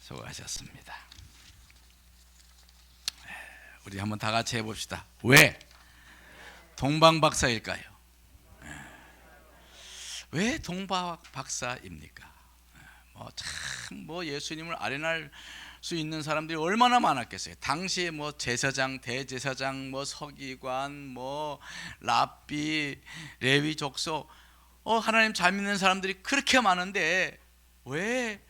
수고하셨습니다. 우리 한번 다 같이 해봅시다. 왜 동방박사일까요? 왜 동방박사입니까? 참 예수님을 아련할 수 있는 사람들이 얼마나 많았겠어요. 당시에 제사장, 대제사장, 서기관, 랍비, 레위 족속, 하나님 잘 믿는 사람들이 그렇게 많은데 왜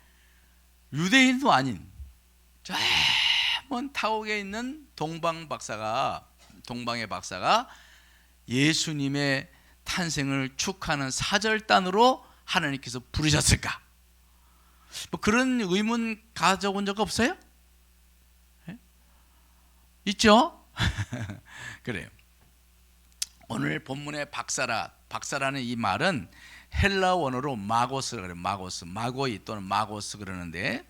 유대인도 아닌 저 먼 타국에 있는 동방의 박사가 예수님의 탄생을 축하하는 사절단으로 하나님께서 부르셨을까? 그런 의문 가져본 적 없어요? 네? 있죠? 그래요. 오늘 본문의 박사라는 이 말은 헬라 원어로 마고스라고 그래요. 마고이 또는 마고스 그러는데,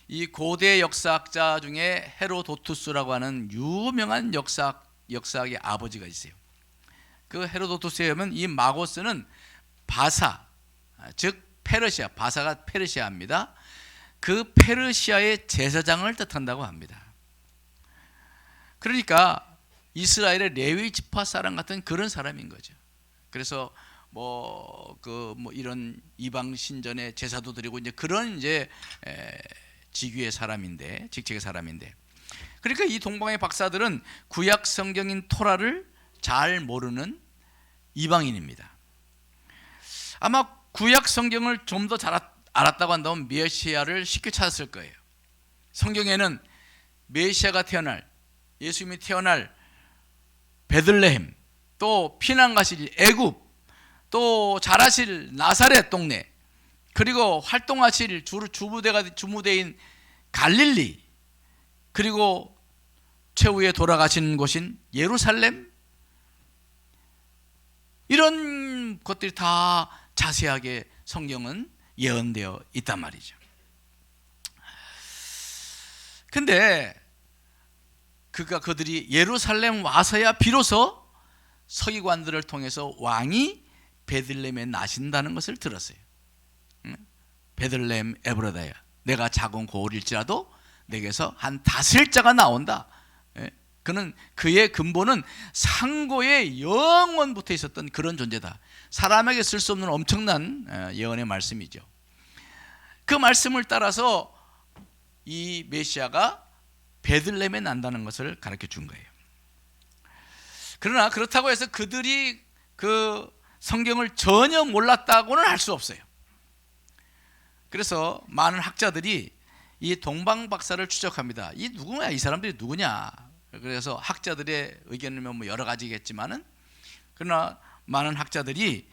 이 고대 역사학자 중에 헤로도투스라고 하는 유명한 역사학의 아버지가 있어요. 그 헤로도투스에 의하면 이 마고스는 바사, 즉 페르시아, 바사가 페르시아입니다. 그 페르시아의 제사장을 뜻한다고 합니다. 그러니까 이스라엘의 레위 지파 사람 같은 그런 사람인 거죠. 그래서 이런 이방 신전에 제사도 드리고 그런 직위의 사람인데, 직책의 사람인데, 그러니까 이 동방의 박사들은 구약 성경인 토라를 잘 모르는 이방인입니다. 아마 구약 성경을 좀 더 잘 알았다고 한다면 메시아를 쉽게 찾았을 거예요. 성경에는 메시아가 태어날, 예수님이 태어날 베들레헴, 또 피난 가실 애굽, 또 자라실 나사렛 동네, 그리고 활동하실 주무대인 갈릴리, 그리고 최후에 돌아가신 곳인 예루살렘, 이런 것들이 다 자세하게 성경은 예언되어 있단 말이죠. 근데 그들이 예루살렘 와서야 비로소 서기관들을 통해서 왕이 베들레헴에 나신다는 것을 들었어요. 베들레헴 에브라다야, 내가 작은 고을일지라도 내게서 한 다스릴자가 나온다. 그의 근본은 상고의 영원부터 있었던 그런 존재다. 사람에게 쓸 수 없는 엄청난 예언의 말씀이죠. 그 말씀을 따라서 이 메시아가 베들레헴에 난다는 것을 가르쳐 준 거예요. 그러나 그렇다고 해서 그들이 그 성경을 전혀 몰랐다고는 할 수 없어요. 그래서 많은 학자들이 이 동방 박사를 추적합니다. 이 누구냐? 이 사람들이 누구냐? 그래서 학자들의 의견은 여러 가지겠지만은, 그러나 많은 학자들이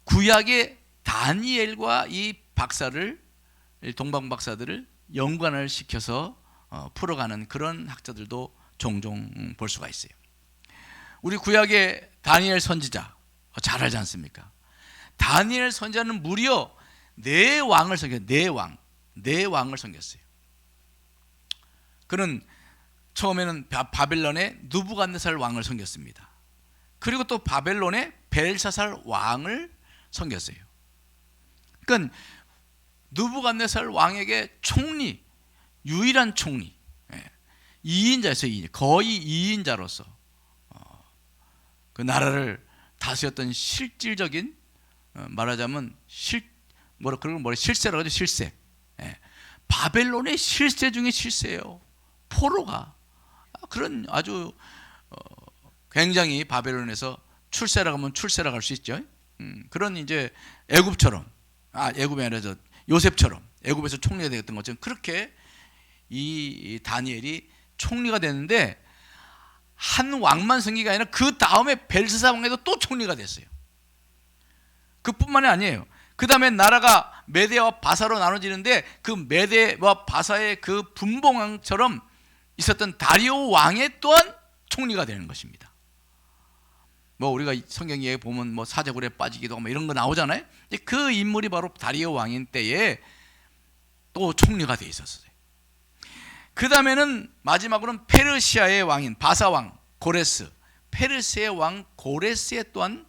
구약의 다니엘과 이 동방 박사들을 연관을 시켜서 풀어가는 그런 학자들도 종종 볼 수가 있어요. 우리 구약의 다니엘 선지자 잘 알지 않습니까? 다니엘 선지자는 무려 네 왕을 섬겼어요. 그는 처음에는 바벨론의 느부갓네살 왕을 섬겼습니다. 그리고 또 바벨론의 벨사살 왕을 섬겼어요. 그러니까 느부갓네살 왕에게 유일한 총리, 2인자였어요. 거의 2인자로서 그 나라를 다스렸던 실질적인, 말하자면 실세라고 하죠. 실세. 바벨론의 실세 중에 실세예요. 포로가 그런 아주 굉장히 바벨론에서 출세라고 하면 출세라고 할 수 있죠. 그런 애굽이 아니라 요셉처럼 애굽에서 총리가 되었던 것처럼, 그렇게 이 다니엘이 총리가 됐는데, 한 왕만 섬기가 아니라 그 다음에 벨사살 왕에도 또 총리가 됐어요. 그뿐만이 아니에요. 그 다음에 나라가 메대와 바사로 나눠지는데, 그 메대와 바사의 그 분봉왕처럼 있었던 다리오 왕의 또한 총리가 되는 것입니다. 우리가 성경 얘기 보면 사제굴에 빠지기도 하고 이런 거 나오잖아요. 그 인물이 바로 다리오 왕인 때에 또 총리가 돼 있었어요. 그 다음에는 마지막으로는 페르시아의 왕인 바사왕 고레스, 페르시아의 왕 고레스의 또한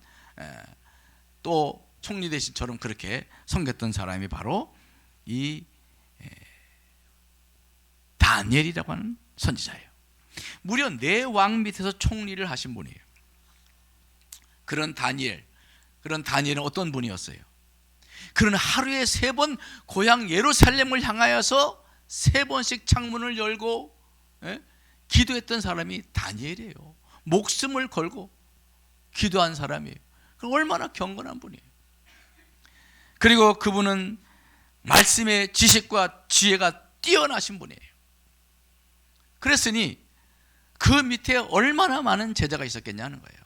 또 총리 대신처럼 그렇게 섬겼던 사람이 바로 이 다니엘이라고 하는 선지자예요. 무려 4왕 밑에서 총리를 하신 분이에요. 그런 다니엘은 어떤 분이었어요? 그는 하루에 3번 고향 예루살렘을 향하여서 3번씩 창문을 열고 기도했던 사람이 다니엘이에요. 목숨을 걸고 기도한 사람이에요. 얼마나 경건한 분이에요. 그리고 그분은 말씀의 지식과 지혜가 뛰어나신 분이에요. 그랬으니 그 밑에 얼마나 많은 제자가 있었겠냐는 거예요.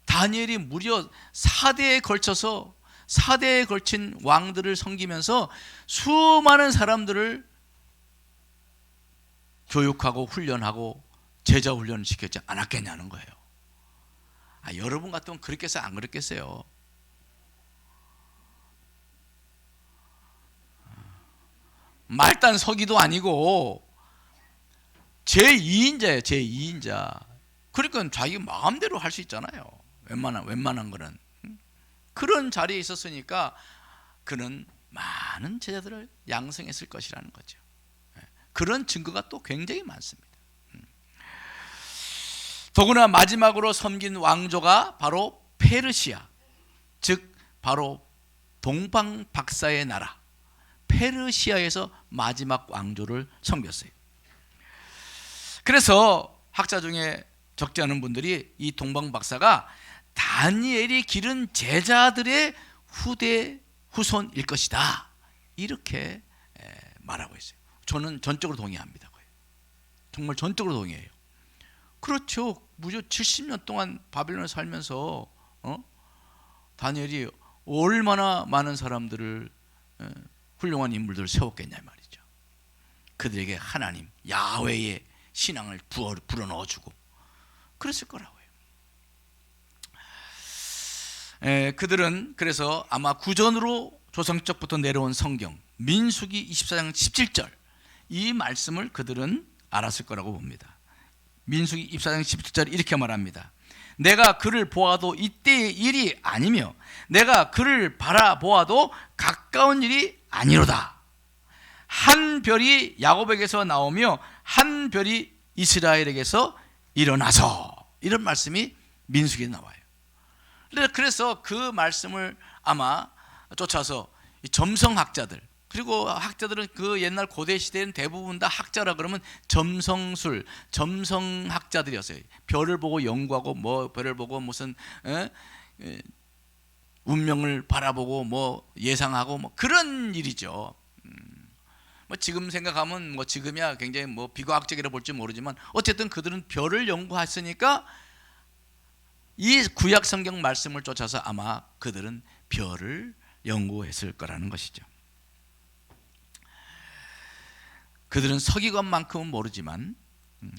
다니엘이 무려 4대에 걸친 왕들을 섬기면서 수많은 사람들을 교육하고 훈련하고 제자 훈련을 시켰지 않았겠냐는 거예요. 여러분 같으면 그랬겠어요? 안 그랬겠어요? 말단 서기도 아니고 제2인자예요. 제2인자. 그러니까 자기 마음대로 할 수 있잖아요. 웬만한 거는. 그런 자리에 있었으니까 그는 많은 제자들을 양성했을 것이라는 거죠. 그런 증거가 또 굉장히 많습니다. 더구나 마지막으로 섬긴 왕조가 바로 페르시아, 즉 바로 동방박사의 나라 페르시아에서 마지막 왕조를 섬겼어요. 그래서 학자 중에 적지 않은 분들이 이 동방박사가 다니엘이 기른 제자들의 후손일 것이다, 이렇게 말하고 있어요. 저는 전적으로 동의합니다. 정말 전적으로 동의해요. 그렇죠. 무려 70년 동안 바빌론에 살면서 다니엘이 얼마나 많은 사람들을 훌륭한 인물들을 세웠겠냐 말이죠. 그들에게 하나님 야훼의 신앙을 불어넣어주고 그랬을 거라고요. 그들은 그래서 아마 구전으로 조상적부터 내려온 성경 민수기 24장 17절 이 말씀을 그들은 알았을 거라고 봅니다. 민수기 24장 17절 이렇게 말합니다. 내가 그를 보아도 이때의 일이 아니며 내가 그를 바라보아도 가까운 일이 아니로다. 한 별이 야곱에게서 나오며 한 별이 이스라엘에게서 일어나서, 이런 말씀이 민수기에 나와요. 그래서 그 말씀을 아마 쫓아서 점성학자들, 그리고 학자들은 그 옛날 고대 시대는 대부분 다 학자라 그러면 점성술, 점성학자들이었어요. 별을 보고 연구하고 별을 보고 무슨 운명을 바라보고 예상하고 그런 일이죠. 지금 생각하면 지금이야 굉장히 비과학적이라 볼지 모르지만 어쨌든 그들은 별을 연구했으니까 이 구약 성경 말씀을 쫓아서 아마 그들은 별을 연구했을 거라는 것이죠. 그들은 서기관만큼은 모르지만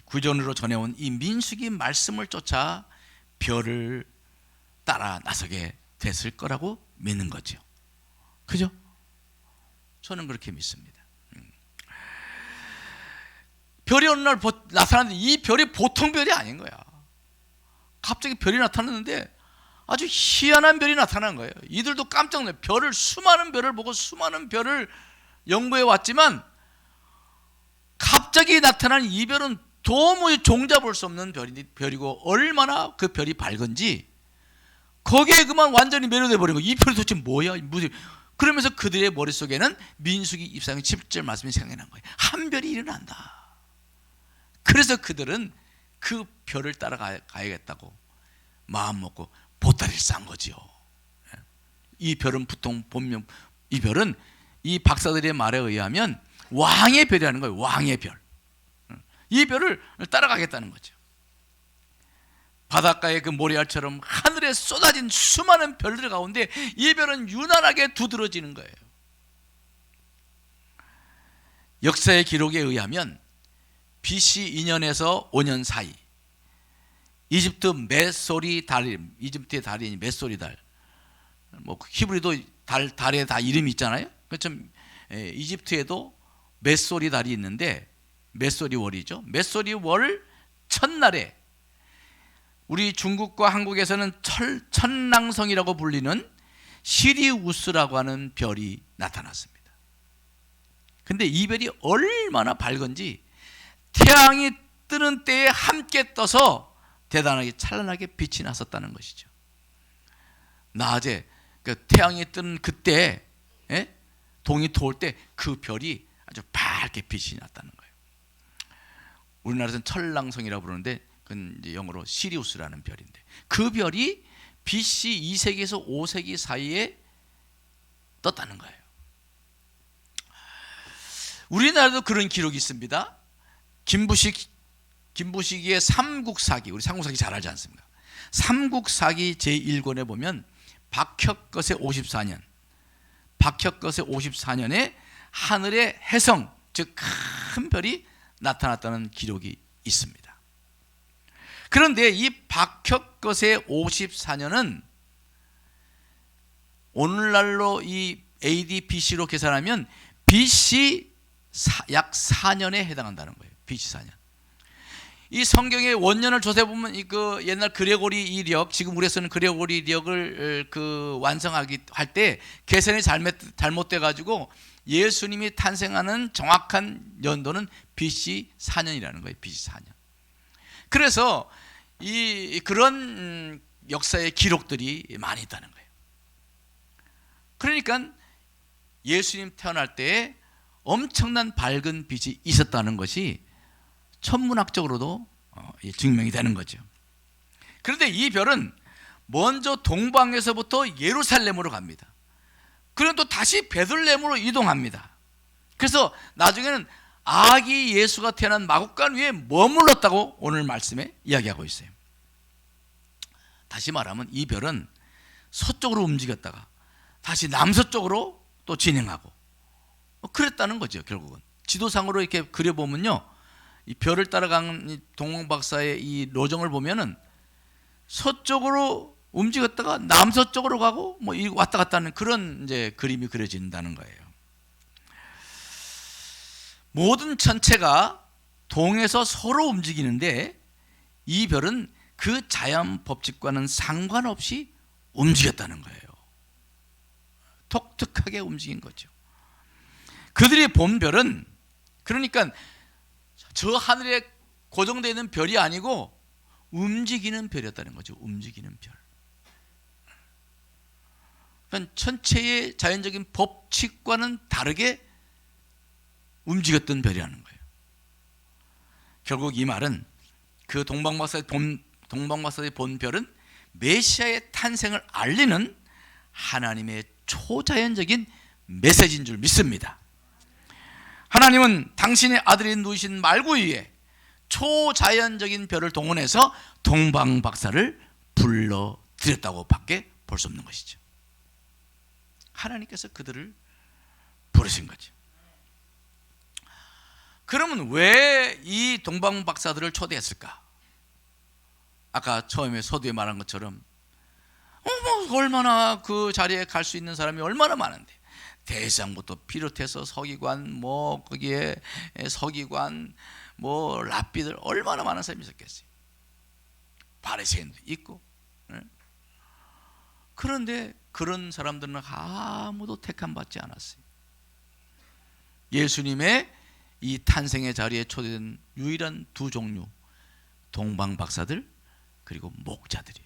구전으로 전해온 이 민수기 말씀을 쫓아 별을 따라 나서게 됐을 거라고 믿는 거죠. 그죠? 저는 그렇게 믿습니다. 별이 어느 날 나타났는데 이 별이 보통 별이 아닌 거야. 갑자기 별이 나타났는데 아주 희한한 별이 나타난 거예요. 이들도 깜짝 놀라요. 수많은 별을 보고 수많은 별을 연구해 왔지만 갑자기 나타난 이 별은 도무지 종잡을 수 없는 별이고 얼마나 그 별이 밝은지 거기에 그만 완전히 매료돼 버린 거예요. 이 별이 도대체 뭐야? 그러면서 그들의 머릿속에는 민수기 24장 10절 말씀이 생각이 난 거예요. 한 별이 일어난다. 그래서 그들은 그 별을 따라가야겠다고 마음 먹고 보따리를 싼 거지요. 이 별은 본명, 이 별은 이 박사들의 말에 의하면 왕의 별이라는 거예요. 왕의 별. 이 별을 따라가겠다는 거죠. 바닷가의 그 모래알처럼 하늘에 쏟아진 수많은 별들 가운데 이 별은 유난하게 두드러지는 거예요. 역사의 기록에 의하면 BC 2년에서 5년 사이 이집트의 달인 메소리 달, 히브리도 달에 다 이름이 있잖아요. 그렇죠? 이집트에도 메소리 달이 있는데 메소리 월이죠. 메소리 월 첫날에 우리 중국과 한국에서는 천랑성이라고 불리는 시리우스라고 하는 별이 나타났습니다. 근데 이 별이 얼마나 밝은지 태양이 뜨는 때에 함께 떠서 대단하게 찬란하게 빛이 났었다는 것이죠. 낮에 태양이 뜨는 그때, 동이 도울 때 그 별이 아주 밝게 빛이 났다는 거예요. 우리나라에서는 천랑성이라고 부르는데 그건 이제 영어로 시리우스라는 별인데, 그 별이 BC 2세기에서 5세기 사이에 떴다는 거예요. 우리나라도 그런 기록이 있습니다. 김부식이의 삼국사기, 우리 삼국사기 잘 알지 않습니까? 삼국사기 제1권에 보면 박혁것의 54년에 하늘의 혜성, 즉 큰 별이 나타났다는 기록이 있습니다. 그런데 이 박혁것의 54년은 오늘날로 이 AD, BC로 계산하면 BC 약 4년에 해당한다는 거예요. BC 4년. 이 성경의 원년을 조사해 보면 그 옛날 그레고리 이력, 지금 우리가 쓰는 그레고리 이력을 완성하기 할 때 계산이 잘못돼 가지고 예수님이 탄생하는 정확한 연도는 BC 4년이라는 거예요. BC 4년. 그래서 그런 역사의 기록들이 많이 있다는 거예요. 그러니까 예수님 태어날 때에 엄청난 밝은 빛이 있었다는 것이 천문학적으로도 증명이 되는 거죠. 그런데 이 별은 먼저 동방에서부터 예루살렘으로 갑니다. 그리고 또 다시 베들레헴으로 이동합니다. 그래서 나중에는 아기 예수가 태어난 마국간 위에 머물렀다고 오늘 말씀에 이야기하고 있어요. 다시 말하면 이 별은 서쪽으로 움직였다가 다시 남서쪽으로 또 진행하고 그랬다는 거죠. 결국은 지도상으로 이렇게 그려보면요, 이 별을 따라간 동방박사의 이 로정을 보면은 서쪽으로 움직였다가 남서쪽으로 가고 뭐 왔다 갔다 하는 그런 이제 그림이 그려진다는 거예요. 모든 천체가 동에서 서로 움직이는데 이 별은 그 자연 법칙과는 상관없이 움직였다는 거예요. 독특하게 움직인 거죠. 그들이 본 별은 그러니까 저 하늘에 고정되어 있는 별이 아니고 움직이는 별이었다는 거죠. 움직이는 별. 그러니까 천체의 자연적인 법칙과는 다르게 움직였던 별이라는 거예요. 결국 이 말은 그 동방박사들이 본 별은 메시아의 탄생을 알리는 하나님의 초자연적인 메시지인 줄 믿습니다. 하나님은 당신의 아들이 누이신 말구 위에 초자연적인 별을 동원해서 동방박사를 불러들였다고 밖에 볼 수 없는 것이죠. 하나님께서 그들을 부르신 거죠. 그러면 왜 이 동방박사들을 초대했을까? 아까 처음에 서두에 말한 것처럼 얼마나 그 자리에 갈 수 있는 사람이 얼마나 많은데, 대장부터 비롯해서 서기관, 거기에 서기관, 랍비들 얼마나 많은 사람이 있었겠어요. 바리새인도 있고. 그런데 그런 사람들은 아무도 택함받지 않았어요. 예수님의 이 탄생의 자리에 초대된 유일한 두 종류, 동방박사들 그리고 목자들이.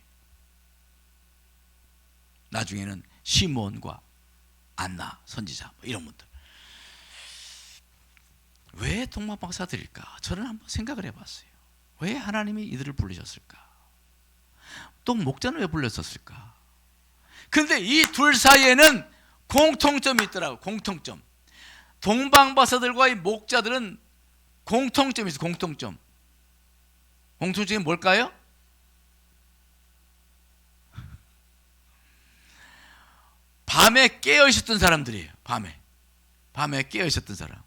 나중에는 시몬과 안나 선지자 이런 분들. 왜 동방박사들일까? 저는 한번 생각을 해봤어요. 왜 하나님이 이들을 부르셨을까? 또 목자는 왜 불렀었을까? 그런데 이 둘 사이에는 공통점이 있더라고요. 공통점. 동방박사들과 이 목자들은 공통점이 있어요. 공통점. 공통점이 뭘까요? 밤에 깨어 있었던 사람들이에요. 밤에 깨어 있었던 사람.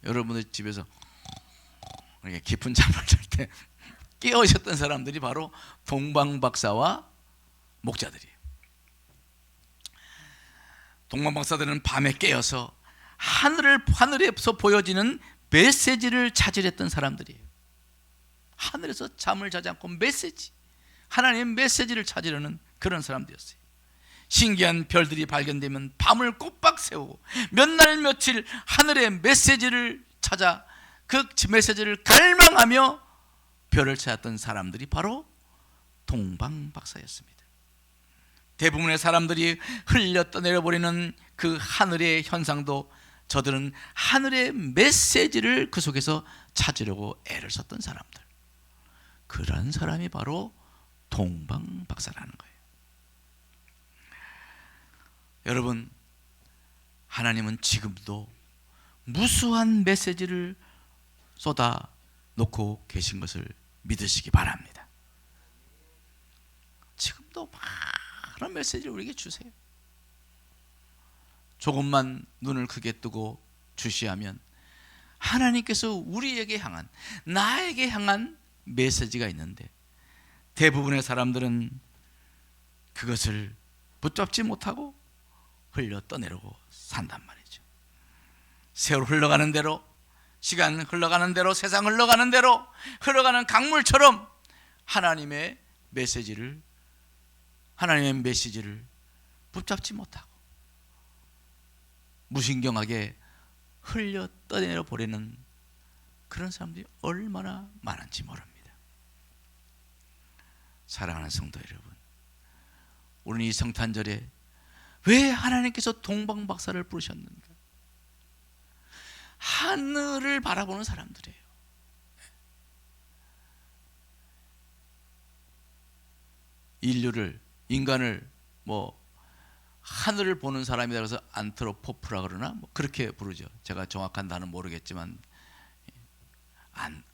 여러분들 집에서 이렇게 깊은 잠을 잘 때 깨어 있었던 사람들이 바로 동방박사와 목자들이에요. 동방박사들은 밤에 깨어서 하늘에서 보여지는 메시지를 찾으랬던 사람들이에요. 하늘에서 잠을 자지 않고 하나님의 메시지를 찾으려는 그런 사람들이었어요. 신기한 별들이 발견되면 밤을 꼬박 세우고 몇 날 며칠 하늘의 메시지를 찾아 그 메시지를 갈망하며 별을 찾았던 사람들이 바로 동방박사였습니다. 대부분의 사람들이 흘려 떠내려버리는 그 하늘의 현상도 저들은 하늘의 메시지를 그 속에서 찾으려고 애를 썼던 사람들, 그런 사람이 바로 동방박사라는 거예요. 여러분, 하나님은 지금도 무수한 메시지를 쏟아 놓고 계신 것을 믿으시기 바랍니다. 지금도 많은 메시지를 우리에게 주세요. 조금만 눈을 크게 뜨고 주시하면 하나님께서 우리에게 향한, 나에게 향한 메시지가 있는데 대부분의 사람들은 그것을 붙잡지 못하고 흘려 떠내려고 산단 말이죠. 세월 흘러가는 대로, 시간 흘러가는 대로, 세상 흘러가는 대로 흘러가는 강물처럼 하나님의 메시지를 붙잡지 못하고 무신경하게 흘려 떠내려 버리는 그런 사람들이 얼마나 많은지 모릅니다. 사랑하는 성도 여러분, 우리는 이 성탄절에 왜 하나님께서 동방박사를 부르셨는가? 하늘을 바라보는 사람들이에요. 인간을 하늘을 보는 사람이다 그래서 안트로포프라 그러나 그렇게 부르죠. 제가 정확한 단어는 모르겠지만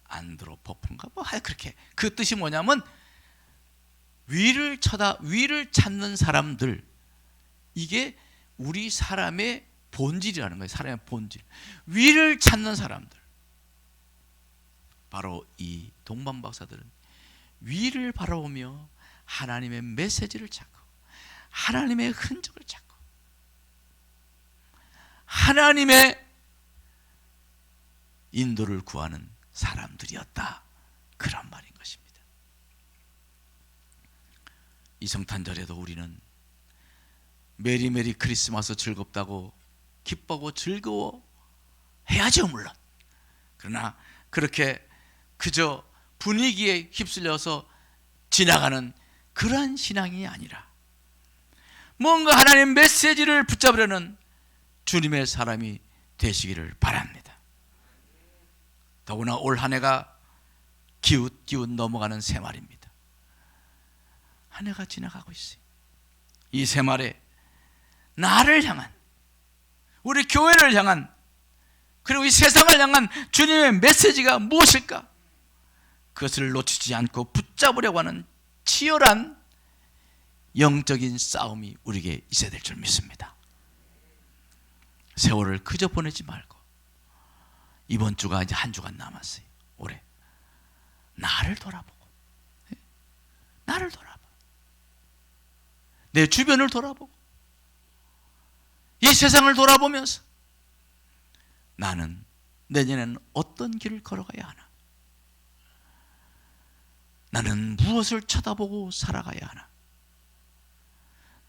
안드로포프인가 그렇게. 그 뜻이 뭐냐면 위를 찾는 사람들, 이게 우리 사람의 본질이라는 거예요. 사람의 본질, 위를 찾는 사람들. 바로 이 동방박사들은 위를 바라보며 하나님의 메시지를 찾고 하나님의 흔적을 찾고 하나님의 인도를 구하는 사람들이었다, 그런 말인 것입니다. 이 성탄절에도 우리는 메리 크리스마스 즐겁다고 기뻐하고 즐거워 해야죠, 물론. 그러나 그렇게 그저 분위기에 휩쓸려서 지나가는 그러한 신앙이 아니라 뭔가 하나님의 메시지를 붙잡으려는 주님의 사람이 되시기를 바랍니다. 더구나 올 한 해가 기웃기웃 넘어가는 새말입니다. 한 해가 지나가고 있어요. 이 새말에 나를 향한, 우리 교회를 향한, 그리고 이 세상을 향한 주님의 메시지가 무엇일까? 그것을 놓치지 않고 붙잡으려고 하는 치열한 영적인 싸움이 우리에게 있어야 될 줄 믿습니다. 세월을 그저 보내지 말고 이번 주가 이제 한 주간 남았어요. 올해 나를 돌아보고, 나를 돌아봐, 내 주변을 돌아보고 이 세상을 돌아보면서 나는 내년에는 어떤 길을 걸어가야 하나? 나는 무엇을 쳐다보고 살아가야 하나?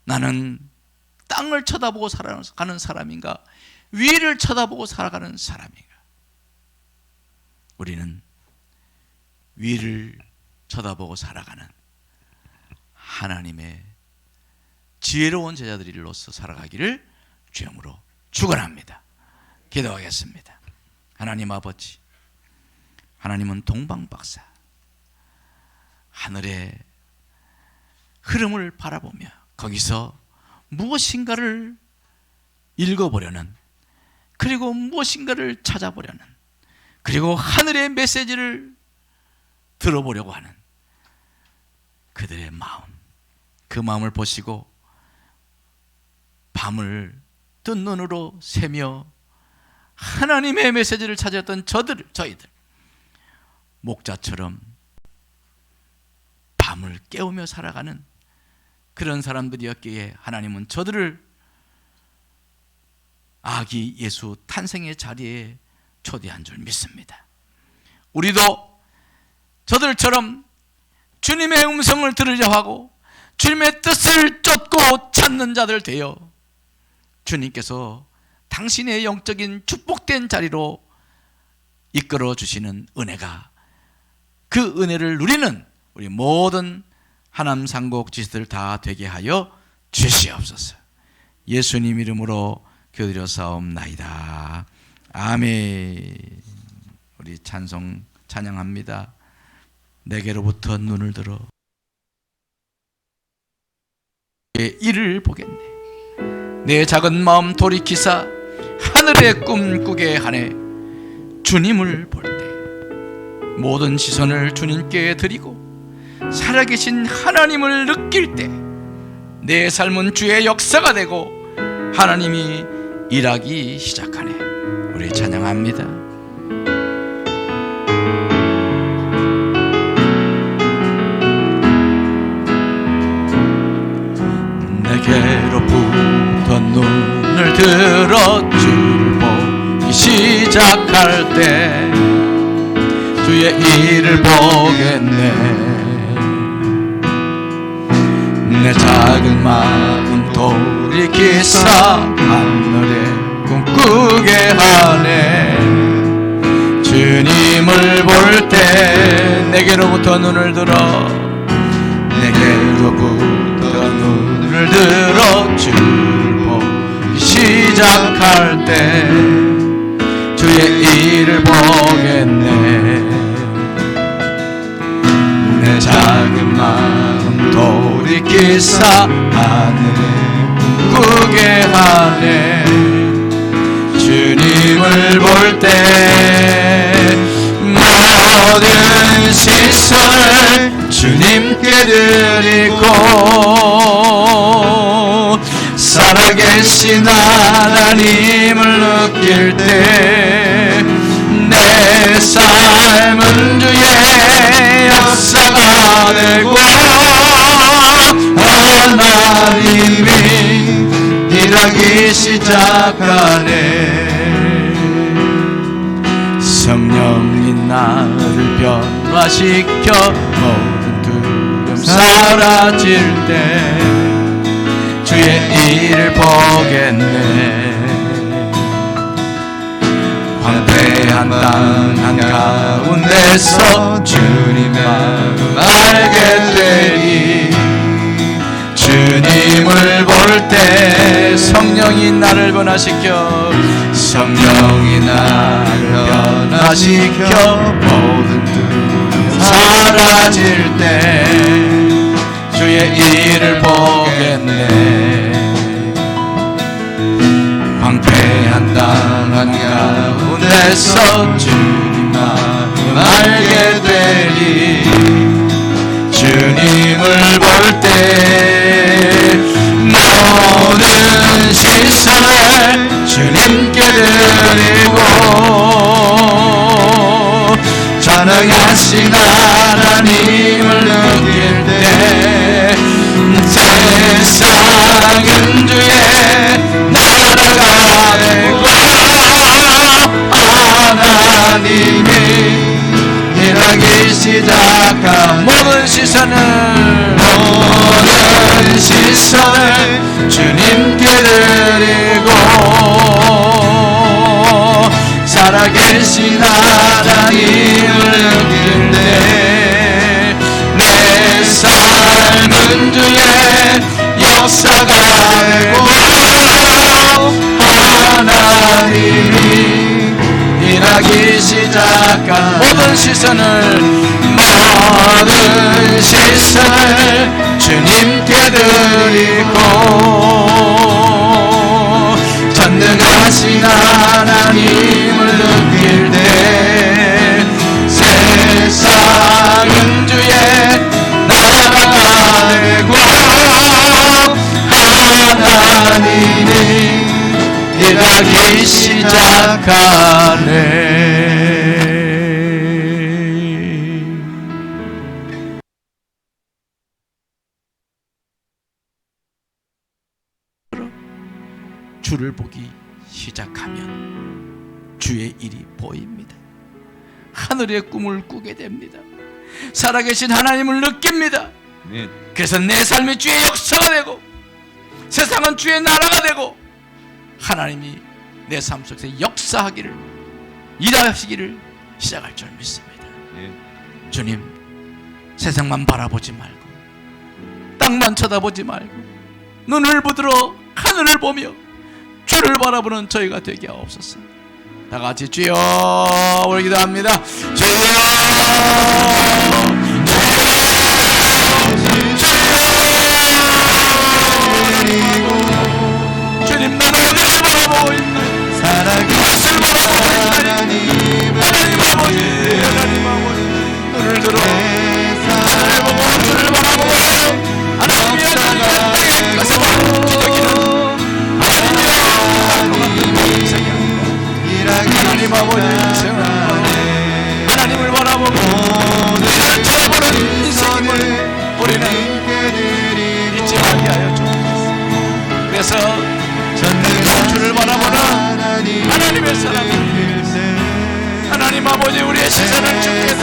나는 땅을 쳐다보고 살아가는 사람인가? 위를 쳐다보고 살아가는 사람인가? 우리는 위를 쳐다보고 살아가는 하나님의 지혜로운 제자들로서 살아가기를 주님으로 축원합니다. 기도하겠습니다. 하나님 아버지, 하나님은 동방박사, 하늘의 흐름을 바라보며 거기서 무엇인가를 읽어보려는, 그리고 무엇인가를 찾아보려는, 그리고 하늘의 메시지를 들어보려고 하는 그들의 마음, 그 마음을 보시고 밤을 뜬 눈으로 새며 하나님의 메시지를 찾았던 저희들 목자처럼 밤을 깨우며 살아가는 그런 사람들이었기에 하나님은 저들을 아기 예수 탄생의 자리에 초대한 줄 믿습니다. 우리도 저들처럼 주님의 음성을 들으려 하고 주님의 뜻을 쫓고 찾는 자들 되어 주님께서 당신의 영적인 축복된 자리로 이끌어 주시는 은혜가, 그 은혜를 누리는 우리 모든 하남 상곡 지체들 다 되게 하여 주시옵소서. 예수님 이름으로 기도드렸사옵나이다. 아멘. 우리 찬송 찬양합니다. 내게로부터 눈을 들어 내 일을 보겠네. 내 작은 마음 돌이키사 하늘의 꿈 꾸게 하네. 주님을 볼 때 모든 시선을 주님께 드리고 살아계신 하나님을 느낄 때 내 삶은 주의 역사가 되고 하나님이 일하기 시작하네. 우리 찬양합니다. 내게로부터 눈을 들어 주를 보기 시작할 때 주의 일을 보겠네. 내 작은 마음 돌이키사 하늘에 꿈꾸게 하네. 주님을 볼 때 내게로부터 눈을 들어, 내게로부터 눈을 들어 주를 보기 시작할 때 주의 일을 보겠네. 내 작은 마음 돌이키사 하늘에 꿈꾸게 하네. 주님을 볼 때 모든 시선을 주님께 드리고 살아계신 하나님을 느낄 때 내 삶은 주의 역사가 되고 하나님이 일하기 시작하네. 성령이 나를 변화시켜 모든 두려움 사라질 때 주의 일을 보겠네. 황폐한 땅 한가운데서 주님의 마음을 알게 되리. 주님을 볼 때 성령이 나를 변화시켜, 성령이 나를 변화시켜 모든 두려움 사라질 때 주의 일을 보겠네. 황폐한 땅 한가운데서 주님 마음을 알게 되리. 주님을 볼 때 모든 시선을 주님께 드리고 전능하신 하나님을 느낄 때 세상은 주의 나라가 되고 하나님이 일하기 시작한 모든 시선을 주님께 드리고 살아계신 하나님을 느낄 때 내 삶은 주의 역사가 되고 하나님이 일하기 시작한 모든 시선을 주님께 드리고 전능하신 하나님을 느낄 때 세상은 주의 나라가 되고 하나님이 일하기 시작하네. 주를 보기 시작하면 주의 일이 보입니다. 하늘의 꿈을 꾸게 됩니다. 살아계신 하나님을 느낍니다. 그래서 내 삶이 주의 역사가 되고 세상은 주의 나라가 되고 하나님이 내 삶 속에서 역사하기를, 일하시기를 시작할 줄 믿습니다. 주님, 세상만 바라보지 말고 땅만 쳐다보지 말고 눈을 부들어 하늘을 보며 주를 바라보는 저희가 되게 하옵소서. 다 같이 주여 우리 기도합니다. 주님, 나를 바라보고 있는 살아계신 하나님 아버지, 눈을 들어 하늘을 보고 주를 바라보고 하나님의 땅에 가서 기도기는 하나님 아버지, 하나님을 바라보고 주를 쳐다보는 인생임을 우리는 잊지 말게 하여 주옵소서. 그래서 주를 바라보는 하나님의 사랑을, 하나님 아버지, 우리의 시선을 주께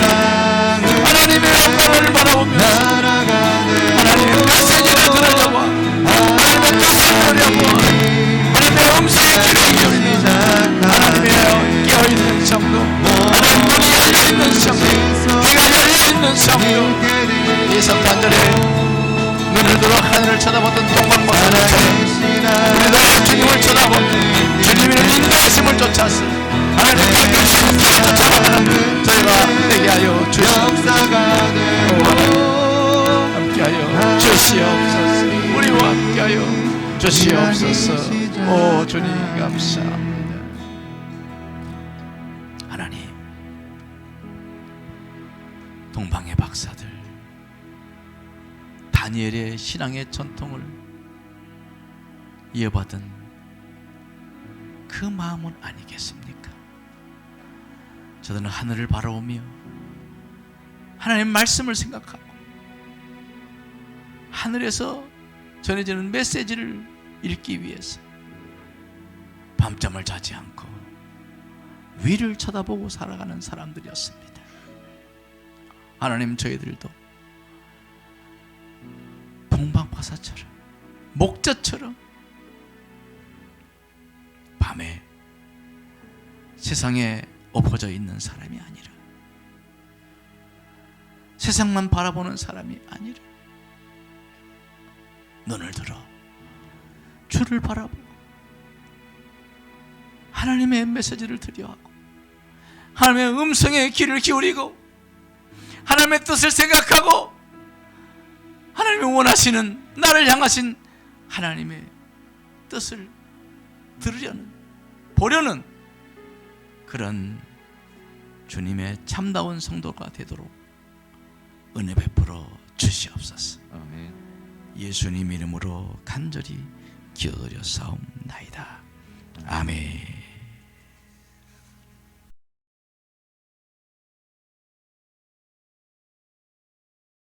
하나님의 영광을 바라보면서 하나님의 메시지를 들으려고, 하나님의 뜻을 보려고, 하나님의 음성에 귀를 기울이는 하나님의 깨어있는 성도, 하나님 눈이 열려있는 성도, 귀가 열려있는 성도, 이 성탄절에 눈을 들어 하늘을 쳐다보던 동방박사처럼 우리도 주님을 쳐다보며 주님의 인도하심을 쫓아서 하나님의 말씀을 쫓아가는 저희가 되게 하여 주시옵소서. 함께하여 주시옵소서. 우리와 함께하여 주시옵소서. 오 주님, 감사합니다. 하나님, 동방의 박사들 다니엘의 신앙의 전통을 이어받은 그 마음은 아니겠습니까? 저들은 하늘을 바라보며 하나님의 말씀을 생각하고 하늘에서 전해지는 메시지를 읽기 위해서 밤잠을 자지 않고 위를 쳐다보고 살아가는 사람들이었습니다. 하나님, 저희들도 동방박사처럼, 목자처럼 밤에 세상에 엎어져 있는 사람이 아니라, 세상만 바라보는 사람이 아니라 눈을 들어 주를 바라보고 하나님의 메시지를 들여하고 하나님의 음성에 귀를 기울이고 하나님의 뜻을 생각하고 하나님이 원하시는, 나를 향하신 하나님의 뜻을 들으려는, 보려는 그런 주님의 참다운 성도가 되도록 은혜 베풀어 주시옵소서. 아멘. 예수님 이름으로 간절히 기도드려 사옵나이다. 아멘.